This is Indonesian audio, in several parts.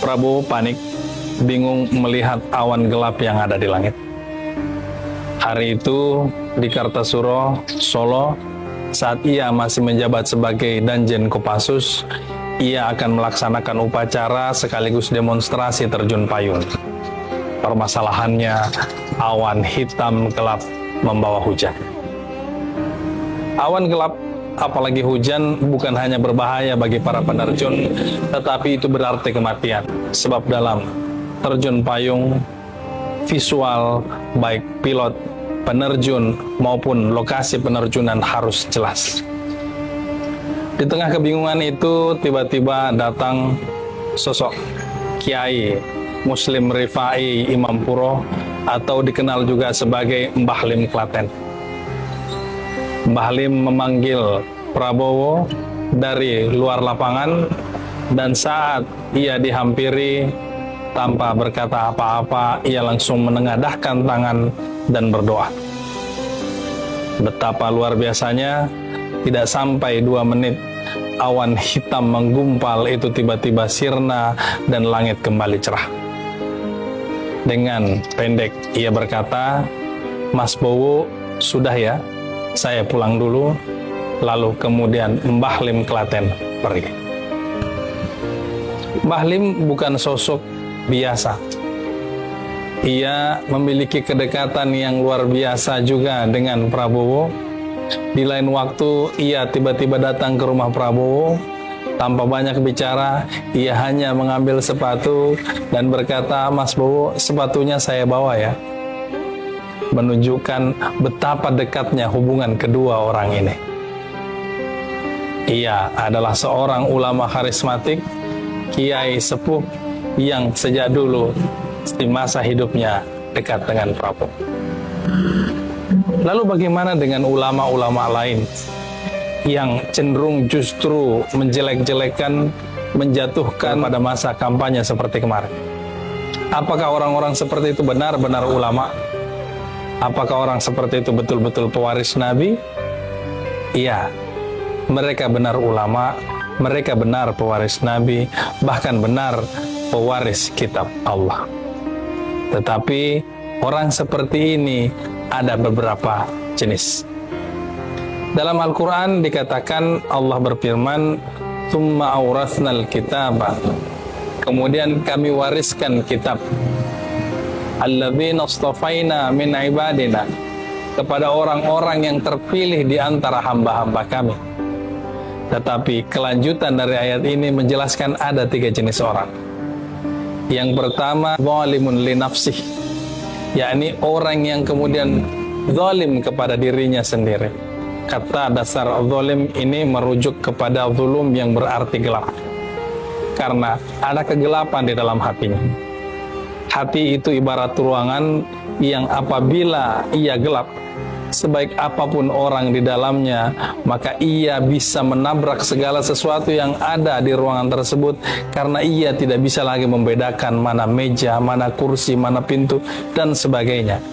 Prabowo panik, bingung melihat awan gelap yang ada di langit. Hari itu di Kartasuro, Solo, saat ia masih menjabat sebagai Danjen Kopassus, ia akan melaksanakan upacara sekaligus demonstrasi terjun payung. Permasalahannya, awan hitam gelap membawa hujan. Awan gelap, apalagi hujan, bukan hanya berbahaya bagi para penerjun, tetapi itu berarti kematian. Sebab dalam terjun payung, visual baik pilot, penerjun maupun lokasi penerjunan harus jelas. Di tengah kebingungan itu, tiba-tiba datang sosok Kiai Muslim Rifai Imam Puro, atau dikenal juga sebagai Mbah Lim Klaten. Mbah Lim memanggil Prabowo dari luar lapangan, dan saat ia dihampiri, tanpa berkata apa-apa, ia langsung menengadahkan tangan dan berdoa. Betapa luar biasanya, tidak sampai 2 menit, awan hitam menggumpal itu tiba-tiba sirna dan langit kembali cerah. Dengan pendek ia berkata, "Mas Bowo, sudah ya, saya pulang dulu." Lalu kemudian Mbah Lim Klaten pergi. Mbah Lim bukan sosok biasa. Ia memiliki kedekatan yang luar biasa juga dengan Prabowo. Di lain waktu ia tiba-tiba datang ke rumah Prabowo. Tanpa banyak bicara, ia hanya mengambil sepatu dan berkata, "Mas Bowo, sepatunya saya bawa ya." Menunjukkan betapa dekatnya hubungan kedua orang ini. Ia adalah seorang ulama karismatik, kiai sepuh yang sejak dulu di masa hidupnya dekat dengan Prabowo. Lalu bagaimana dengan ulama-ulama lain yang cenderung justru menjelek-jelekan, menjatuhkan pada masa kampanye seperti kemarin? Apakah orang-orang seperti itu benar-benar ulama? Apakah orang seperti itu betul-betul pewaris Nabi? Iya, mereka benar ulama, mereka benar pewaris Nabi, bahkan benar pewaris kitab Allah. Tetapi orang seperti ini ada beberapa jenis. Dalam Al-Quran dikatakan, Allah berfirman, "Tsumma awrathnal kitaba." Kemudian kami wariskan kitab. "Alladzina istafaina min ibadina." Kepada orang-orang yang terpilih di antara hamba-hamba kami. Tetapi kelanjutan dari ayat ini menjelaskan ada 3 jenis orang. Yang pertama, zalimun li nafsih, yakni orang yang kemudian zalim kepada dirinya sendiri. Kata dasar zalim ini merujuk kepada zulum yang berarti gelap. Karena ada kegelapan di dalam hatinya. Hati itu ibarat ruangan yang apabila ia gelap, sebaik apapun orang di dalamnya, maka ia bisa menabrak segala sesuatu yang ada di ruangan tersebut, karena ia tidak bisa lagi membedakan mana meja, mana kursi, mana pintu, dan sebagainya.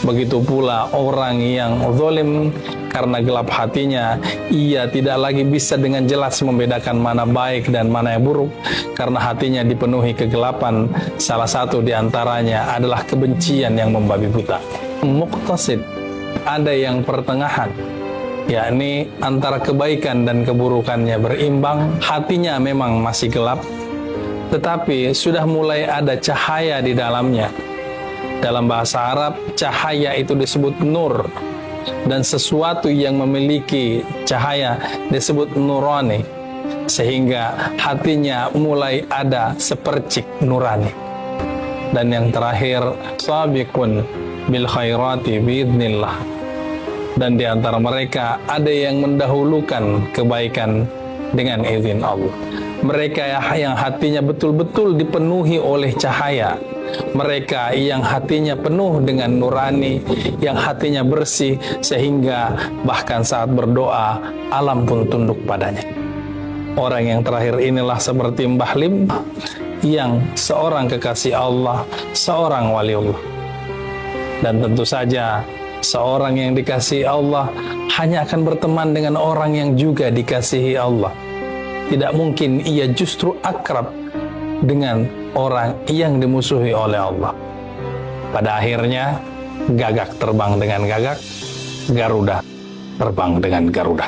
Begitu pula orang yang zalim, karena gelap hatinya, ia tidak lagi bisa dengan jelas membedakan mana baik dan mana yang buruk, karena hatinya dipenuhi kegelapan. Salah satu di antaranya adalah kebencian yang membabi buta. Muqtasid, ada yang pertengahan, yakni antara kebaikan dan keburukannya berimbang. Hatinya memang masih gelap, tetapi sudah mulai ada cahaya di dalamnya. Dalam bahasa Arab, cahaya itu disebut nur, dan sesuatu yang memiliki cahaya disebut nurani, sehingga hatinya mulai ada sepercik nurani. Dan yang terakhir, sabiqun bil khairati biidznillah, dan di antara mereka ada yang mendahulukan kebaikan dengan izin Allah. Mereka yang hatinya betul-betul dipenuhi oleh cahaya, mereka yang hatinya penuh dengan nurani, yang hatinya bersih, sehingga bahkan saat berdoa alam pun tunduk padanya. Orang yang terakhir inilah seperti Mbah Lim, yang seorang kekasih Allah, seorang waliullah. Dan tentu saja seorang yang dikasihi Allah hanya akan berteman dengan orang yang juga dikasihi Allah. Tidak mungkin ia justru akrab dengan orang yang dimusuhi oleh Allah. Pada akhirnya, Gagak terbang dengan Gagak, Garuda terbang dengan Garuda.